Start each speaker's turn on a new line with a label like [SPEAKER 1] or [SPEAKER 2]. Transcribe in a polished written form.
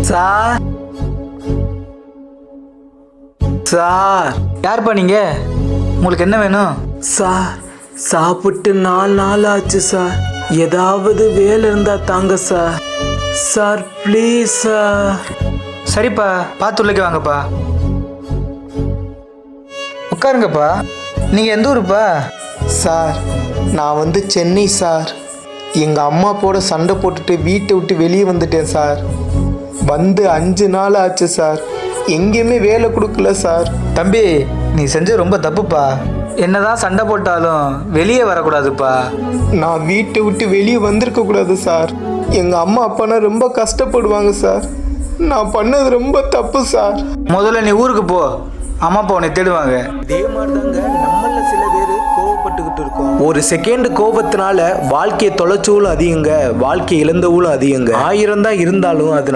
[SPEAKER 1] Sir sir,
[SPEAKER 2] யாருப்பா நீங்க? உங்களுக்கு என்ன வேணும்?
[SPEAKER 1] சார் சாப்பிட்டு 4 நாள் ஆச்சு சார். ஏதாவது வேலை இருந்தா தாங்க சார். Sir please sir.
[SPEAKER 2] சரிப்பா, பார்த்து உள்ளே வாங்கப்பா. உட்காருங்கப்பா. நீங்க எந்த ஊருப்பா?
[SPEAKER 3] சார் நான் வந்து சென்னை சார். எங்கள் அம்மா போட சண்டை போட்டுட்டு வீட்டை விட்டு வெளியே வந்துட்டேன் சார். வந்து 5 நாள் ஆச்சு சார். எங்கேயுமே வேலை கொடுக்கல சார்.
[SPEAKER 2] தம்பி, நீ செஞ்சது ரொம்ப தப்புப்பா. என்னதான் சண்டை போட்டாலும் வெளியே வரக்கூடாதுப்பா.
[SPEAKER 3] நான் வீட்டை விட்டு வெளியே வந்திருக்க கூடாது சார். எங்கள் அம்மா அப்பானா ரொம்ப கஷ்டப்படுவாங்க சார். நான் பண்ணது ரொம்ப தப்பு சார்.
[SPEAKER 2] முதல்ல நீ ஊருக்கு போ, அம்மா அப்பா உன்னை தேடுவாங்க.
[SPEAKER 1] இதே மாதிரிதாங்க நம்மள சில பேர் கோவப்பட்டுக்கிட்டு இருக்கோம். ஒரு செகண்ட் கோபத்தினால வாழ்க்கையை தொலைச்சவளும் அதிகங்க, வாழ்க்கை இழந்தவளும் அதிகங்க. 1000 தான் இருந்தாலும் அது நம்ம